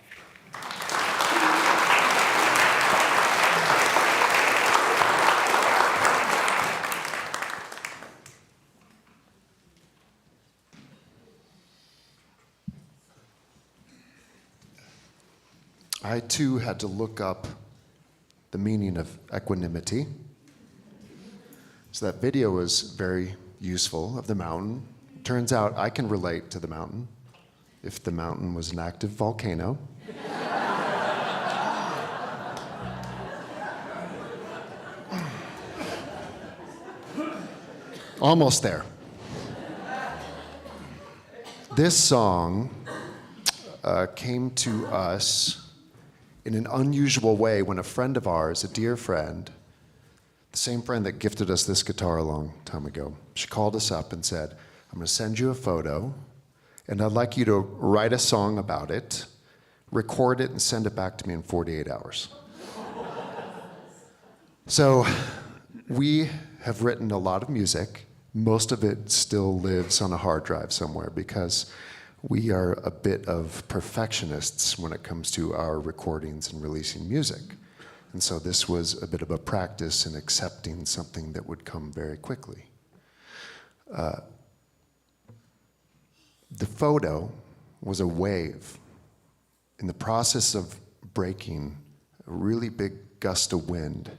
I too had to look up the meaning of equanimity. So that video was very useful of the mountain. Turns out I can relate to the mountain if the mountain was an active volcano. Almost there. This song came to us in an unusual way when a friend of ours, a dear friend, the same friend that gifted us this guitar a long time ago, she called us up and said, I'm going to send you a photo, and I'd like you to write a song about it, record it, and send it back to me in 48 hours. So we have written a lot of music. Most of it still lives on a hard drive somewhere because we are a bit of perfectionists when it comes to our recordings and releasing music. And so this was a bit of a practice in accepting something that would come very quickly. The photo was a wave. In the process of breaking, a really big gust of wind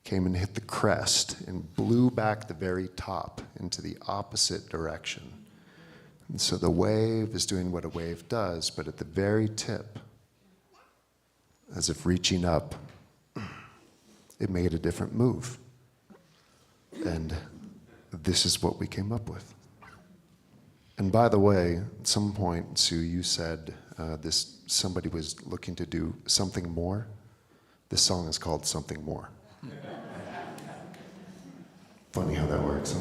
came and hit the crest and blew back the very top into the opposite direction. And so the wave is doing what a wave does, but at the very tip, as if reaching up, it made a different move. And this is what we came up with. And by the way, at some point, Sue, you said somebody was looking to do something more. This song is called Something More. Funny how that works, huh?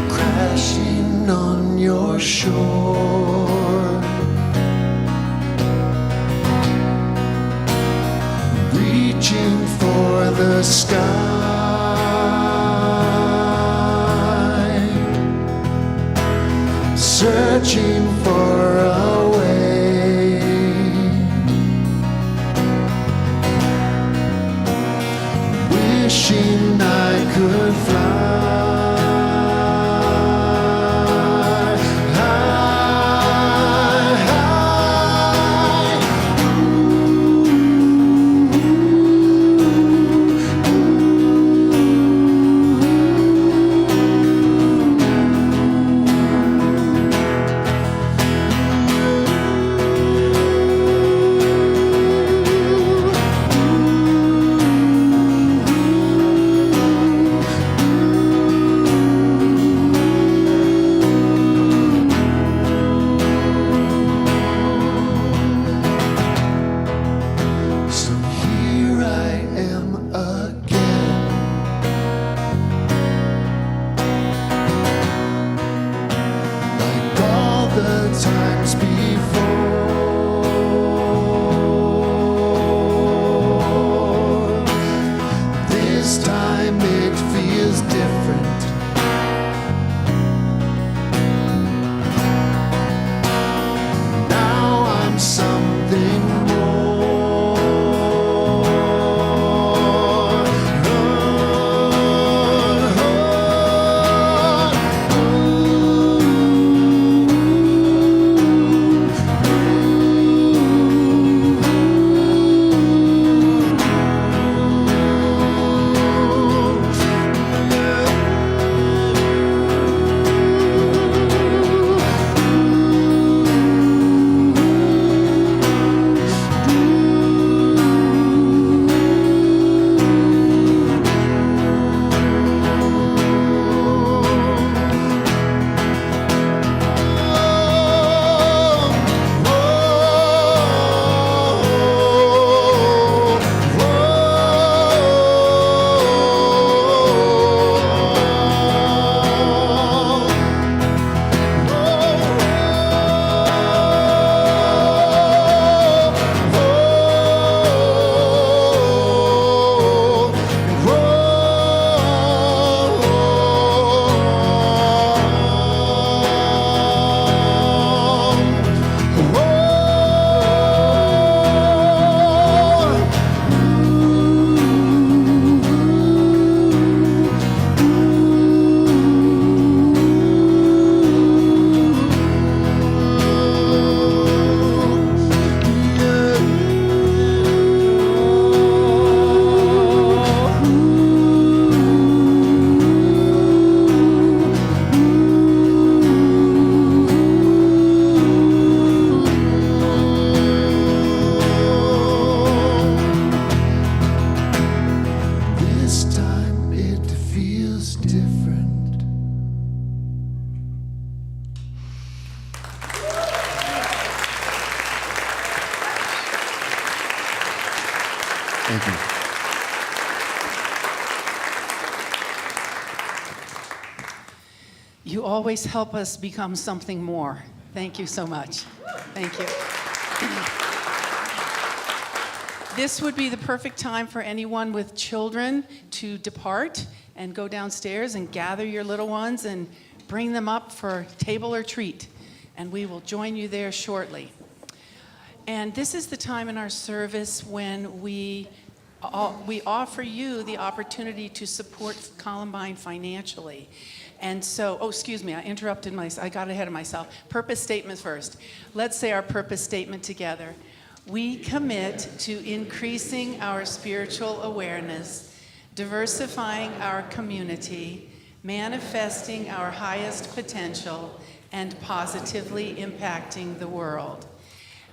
Crashing on your shore, reaching for the sky, searching for a way, wishing I could fly. Times before, this time it feels different. Now I'm something more. Thank you. You always help us become something more. Thank you so much. Thank you. This would be the perfect time for anyone with children to depart and go downstairs and gather your little ones and bring them up for table or treat. And we will join you there shortly. And this is the time in our service when we offer you the opportunity to support Columbine financially. And so, excuse me, I got ahead of myself. Purpose statement first. Let's say our purpose statement together. We commit to increasing our spiritual awareness, diversifying our community, manifesting our highest potential, and positively impacting the world.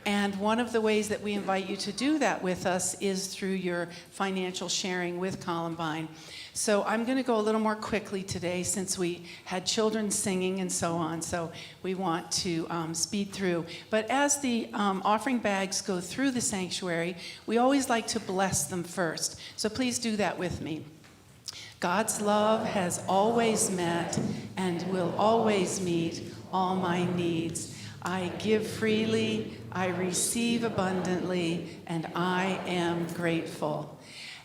And one of the ways that we invite you to do that with us is through your financial sharing with Columbine. So I'm going to go a little more quickly today since we had children singing and so on. So we want to speed through. But as the offering bags go through the sanctuary, we always like to bless them first. So please do that with me. God's love has always met and will always meet all my needs. I give freely, I receive abundantly, and I am grateful.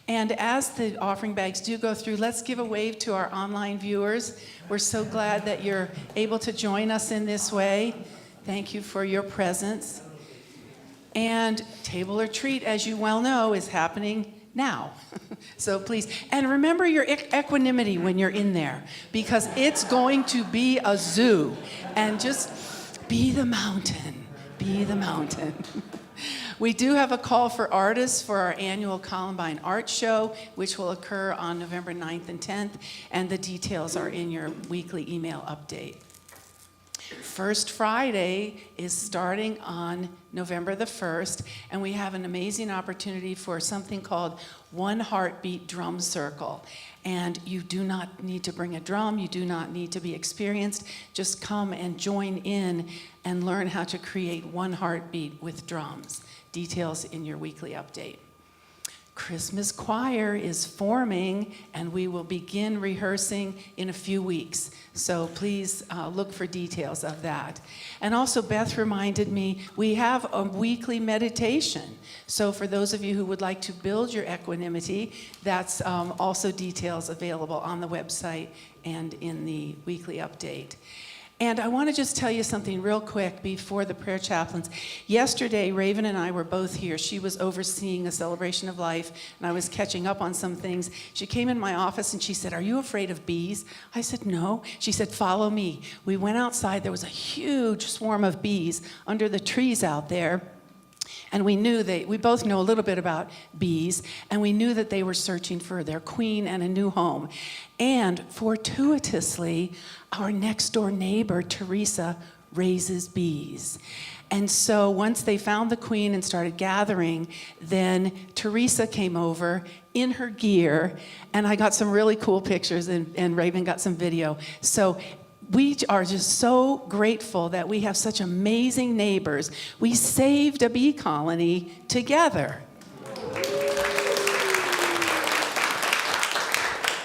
And as the offering bags do go through, let's give a wave to our online viewers. We're so glad that you're able to join us in this way. Thank you for your presence. And table or treat, as you well know, is happening now. So please, and remember your equanimity when you're in there, because it's going to be a zoo. And just be the mountain, be the mountain. We do have a call for artists for our annual Columbine Art Show, which will occur on November 9th and 10th, and the details are in your weekly email update. First Friday is starting on November the 1st, and we have an amazing opportunity for something called One Heartbeat Drum Circle. And you do not need to bring a drum, you do not need to be experienced, just come and join in and learn how to create one heartbeat with drums. Details in your weekly update. Christmas choir is forming, and we will begin rehearsing in a few weeks. So please look for details of that. And also, Beth reminded me, we have a weekly meditation. So for those of you who would like to build your equanimity, that's also details available on the website and in the weekly update. And I want to just tell you something real quick before the prayer chaplains. Yesterday, Raven and I were both here. She was overseeing a celebration of life, and I was catching up on some things. She came in my office and she said, "Are you afraid of bees?" I said, "No." She said, "Follow me." We went outside. There was a huge swarm of bees under the trees out there. And we both know a little bit about bees, and we knew that they were searching for their queen and a new home. And fortuitously, our next door neighbor, Teresa, raises bees. And so once they found the queen and started gathering, then Teresa came over in her gear, and I got some really cool pictures, and Raven got some video. So we are just so grateful that we have such amazing neighbors. We saved a bee colony together.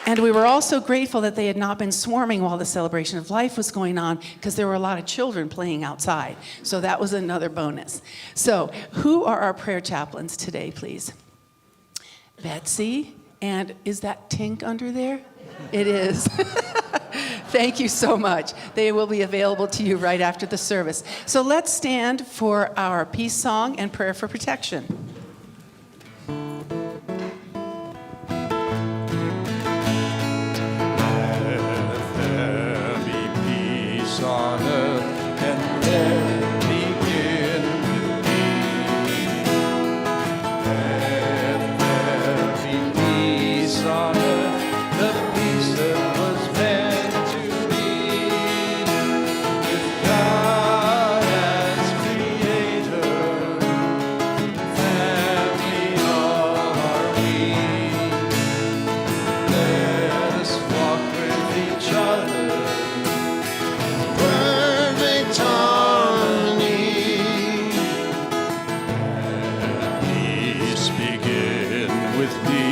And we were also grateful that they had not been swarming while the celebration of life was going on, because there were a lot of children playing outside. So that was another bonus. So who are our prayer chaplains today, please? Betsy, and is that Tink under there? It is. Thank you so much. They will be available to you right after the service. So let's stand for our peace song and prayer for protection. Let there be peace on earth, and let it begin with me. Let there be peace on earth, the peace that was meant to be, with God as creator, family all are we. Let us walk with each other, perfect harmony. Peace begin with me,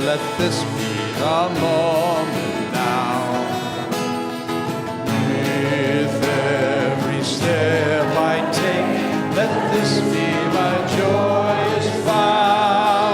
let this be our moment now. With every step I take, let this be my joyous vow.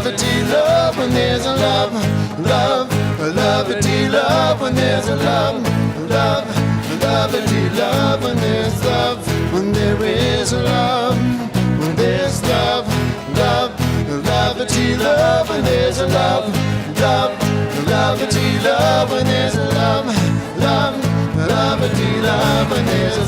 love-a-dee love when there's a love, love, love-a-dee love when there's a love, love, love-a-dee love when there's love, when there is love, when there's love, love, love-a-dee love when there's a love, love, love-a-dee love when there's a love, love, love-a-dee love when there's a